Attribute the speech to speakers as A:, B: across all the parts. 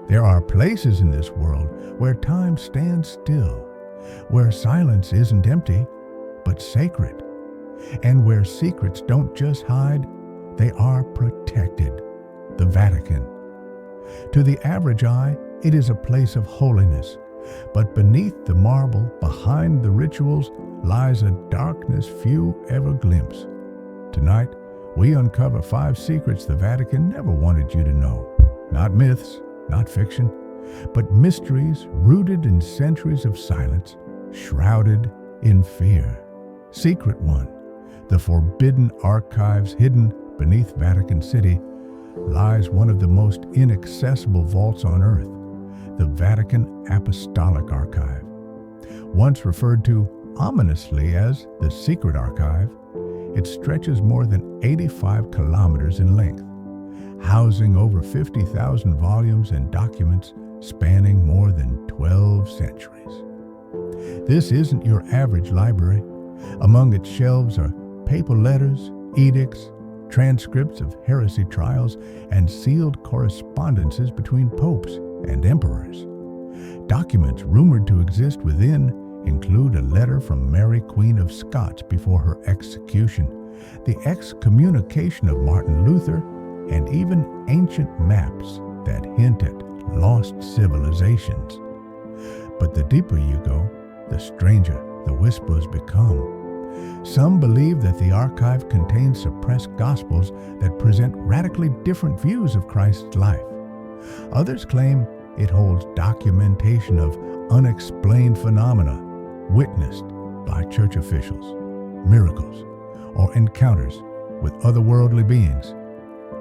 A: There are places in this world where time stands still, where silence isn't empty, but sacred, and where secrets don't just hide, they are protected. The Vatican. To the average eye, it is a place of holiness, but beneath the marble, behind the rituals, lies a darkness few ever glimpse. Tonight, we uncover 5 secrets the Vatican never wanted you to know. Not myths, not fiction, but mysteries rooted in centuries of silence, shrouded in fear. Secret 1. The forbidden archives hidden beneath Vatican City lies one of the most inaccessible vaults on earth, the Vatican Apostolic Archive. Once referred to ominously as the Secret Archive, it stretches more than 85 kilometers in length, housing over 50,000 volumes and documents spanning more than 12 centuries. This isn't your average library. Among its shelves are papal letters, edicts, transcripts of heresy trials, and sealed correspondences between popes and emperors. Documents rumored to exist within include a letter from Mary, Queen of Scots before her execution, the excommunication of Martin Luther, and even ancient maps that hint at lost civilizations. But the deeper you go, the stranger the whispers become. Some believe that the archive contains suppressed gospels that present radically different views of Christ's life. Others claim it holds documentation of unexplained phenomena witnessed by church officials, miracles, or encounters with otherworldly beings.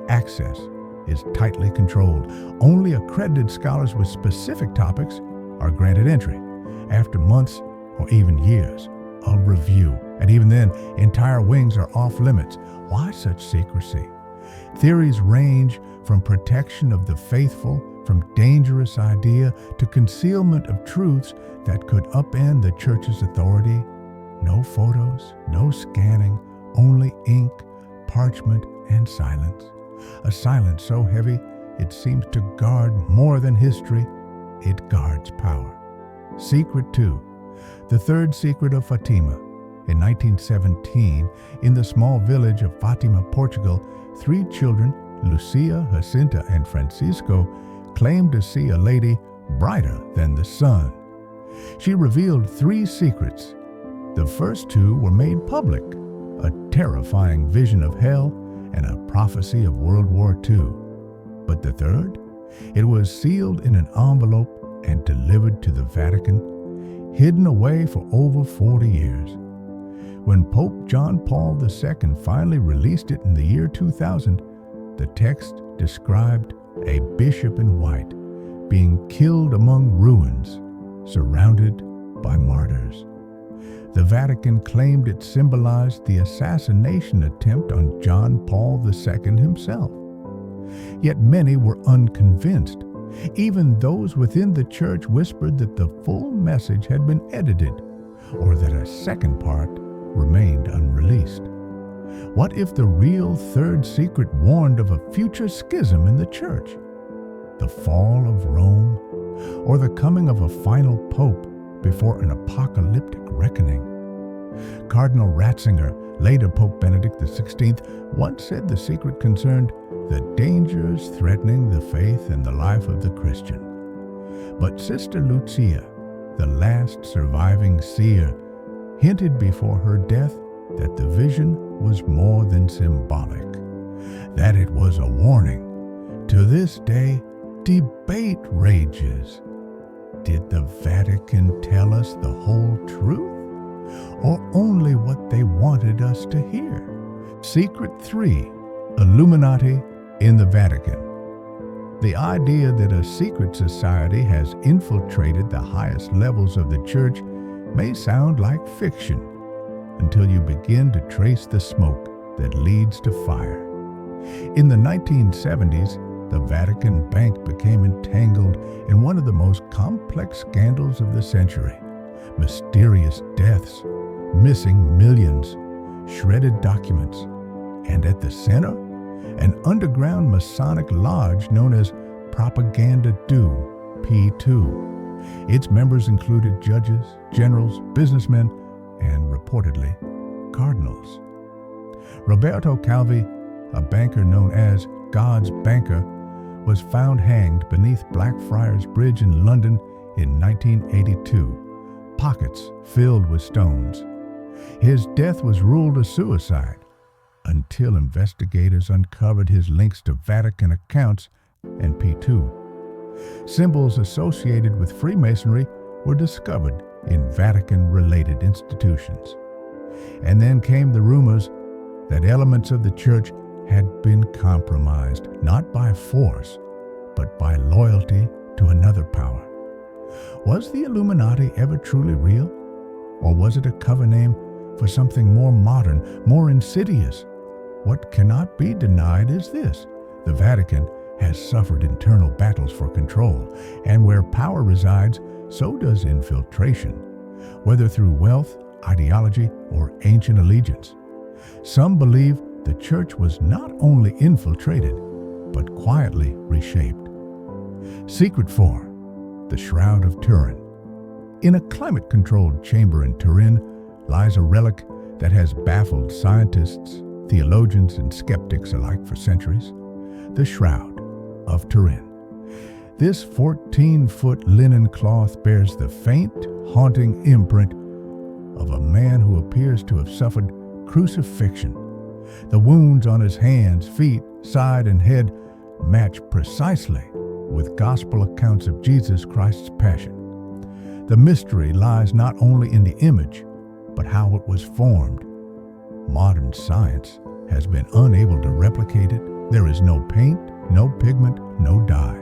A: Access is tightly controlled. Only accredited scholars with specific topics are granted entry after months or even years of review. And even then, entire wings are off limits. Why such secrecy? Theories range from protection of the faithful, from dangerous idea to concealment of truths that could upend the church's authority. No photos, no scanning, only ink, parchment, and silence. A silence so heavy it seems to guard more than history, it guards power. Secret 2. The Third Secret of Fatima. In 1917, in the small village of Fatima, Portugal, 3 children, Lucia, Jacinta, and Francisco, claimed to see a lady brighter than the sun. She revealed 3 secrets. The first 2 were made public, a terrifying vision of hell and a prophecy of World War II. But the third? It was sealed in an envelope and delivered to the Vatican, hidden away for over 40 years. When Pope John Paul II finally released it in the year 2000, the text described a bishop in white being killed among ruins, surrounded by martyrs. The Vatican claimed it symbolized the assassination attempt on John Paul II himself. Yet many were unconvinced. Even those within the church whispered that the full message had been edited, or that a second part remained unreleased. What if the real third secret warned of a future schism in the church? The fall of Rome, or the coming of a final pope before an apocalyptic reckoning? Cardinal Ratzinger, later Pope Benedict XVI, once said the secret concerned the dangers threatening the faith and the life of the Christian. But Sister Lucia, the last surviving seer, hinted before her death that the vision was more than symbolic, that it was a warning. To this day, debate rages. Did the Vatican tell us the whole truth, or only what they wanted us to hear? Secret 3. Illuminati in the Vatican. The idea that a secret society has infiltrated the highest levels of the church may sound like fiction until you begin to trace the smoke that leads to fire. In the 1970s, the Vatican Bank became entangled in one of the most complex scandals of the century. Mysterious deaths, missing millions, shredded documents, and at the center, an underground Masonic lodge known as propaganda do, P2. Its members included judges, generals, businessmen, and reportedly, cardinals. Roberto Calvi, a banker known as God's Banker, was found hanged beneath Blackfriars Bridge in London in 1982, pockets filled with stones. His death was ruled a suicide until investigators uncovered his links to Vatican accounts and P2. Symbols associated with Freemasonry were discovered in Vatican-related institutions. And then came the rumors that elements of the church had been compromised, not by force, but by loyalty to another power. Was the Illuminati ever truly real? Or was it a cover name for something more modern, more insidious? What cannot be denied is this: the Vatican has suffered internal battles for control, and where power resides, so does infiltration, whether through wealth, ideology, or ancient allegiance. Some believe the church was not only infiltrated, but quietly reshaped. Secret 4. The Shroud of Turin. In a climate-controlled chamber in Turin lies a relic that has baffled scientists, theologians, and skeptics alike for centuries: the Shroud of Turin. This 14-foot linen cloth bears the faint, haunting imprint of a man who appears to have suffered crucifixion. The wounds on his hands, feet, side, and head match precisely with gospel accounts of Jesus Christ's passion. The mystery lies not only in the image, but how it was formed. Modern science has been unable to replicate it. There is no paint, no pigment, no dye.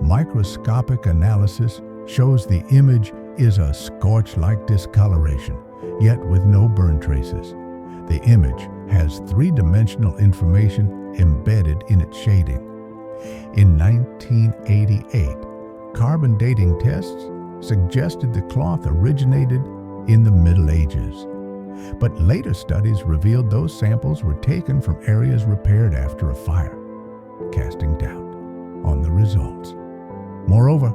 A: Microscopic analysis shows the image is a scorch-like discoloration, yet with no burn traces. The image has three-dimensional information embedded in its shading. In 1988, carbon dating tests suggested the cloth originated in the Middle Ages. But later studies revealed those samples were taken from areas repaired after a fire, casting doubt on the results. Moreover,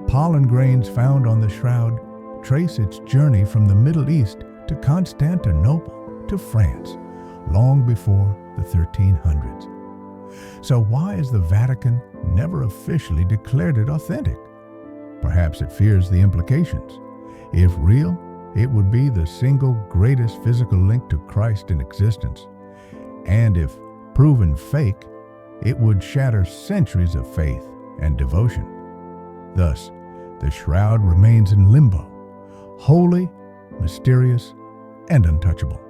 A: pollen grains found on the shroud trace its journey from the Middle East to Constantinople to France, long before the 1300s. So why has the Vatican never officially declared it authentic? Perhaps it fears the implications. If real, it would be the single greatest physical link to Christ in existence. And if proven fake, it would shatter centuries of faith and devotion. Thus, the shroud remains in limbo, holy, mysterious, and untouchable.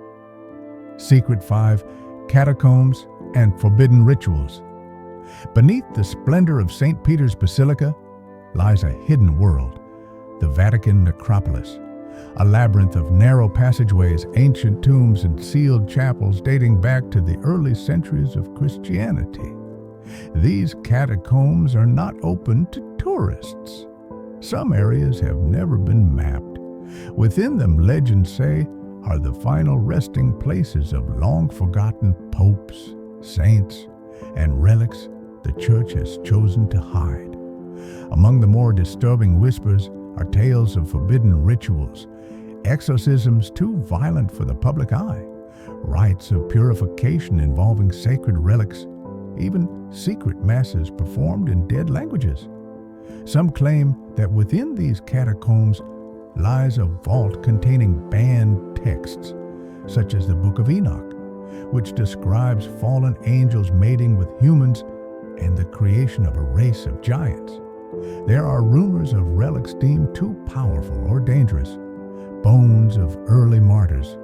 A: Secret 5. Catacombs and Forbidden Rituals. Beneath the splendor of St. Peter's Basilica lies a hidden world, the Vatican necropolis, a labyrinth of narrow passageways, ancient tombs, and sealed chapels dating back to the early centuries of Christianity. These catacombs are not open to tourists. Some areas have never been mapped. Within them, legends say, are the final resting places of long-forgotten popes, saints, and relics the Church has chosen to hide. Among the more disturbing whispers are tales of forbidden rituals, exorcisms too violent for the public eye, rites of purification involving sacred relics, even secret masses performed in dead languages. Some claim that within these catacombs lies a vault containing banned texts, such as the Book of Enoch, which describes fallen angels mating with humans and the creation of a race of giants. There are rumors of relics deemed too powerful or dangerous, bones of early martyrs,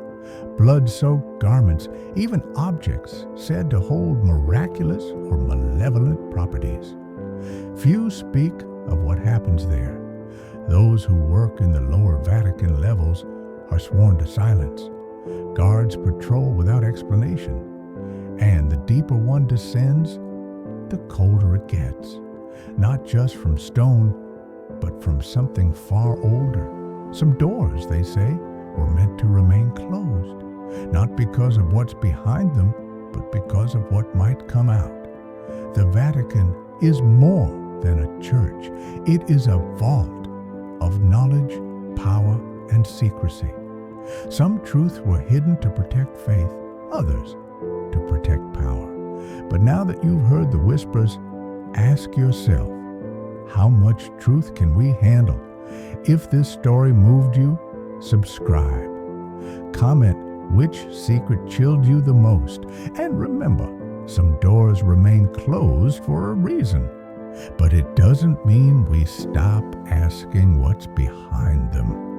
A: blood-soaked garments, even objects said to hold miraculous or malevolent properties. Few speak of what happens there. Those who work in the lower Vatican levels are sworn to silence. Guards patrol without explanation. And the deeper one descends, the colder it gets. Not just from stone, but from something far older. Some doors, they say, were meant to remain closed, not because of what's behind them, but because of what might come out. The Vatican is more It is a vault of knowledge, power, and secrecy. Some truths were hidden to protect faith, others to protect power. But now that you've heard the whispers, ask yourself, how much truth can we handle? If this story moved you, subscribe. Comment which secret chilled you the most. And remember, some doors remain closed for a reason. But it doesn't mean we stop asking what's behind them.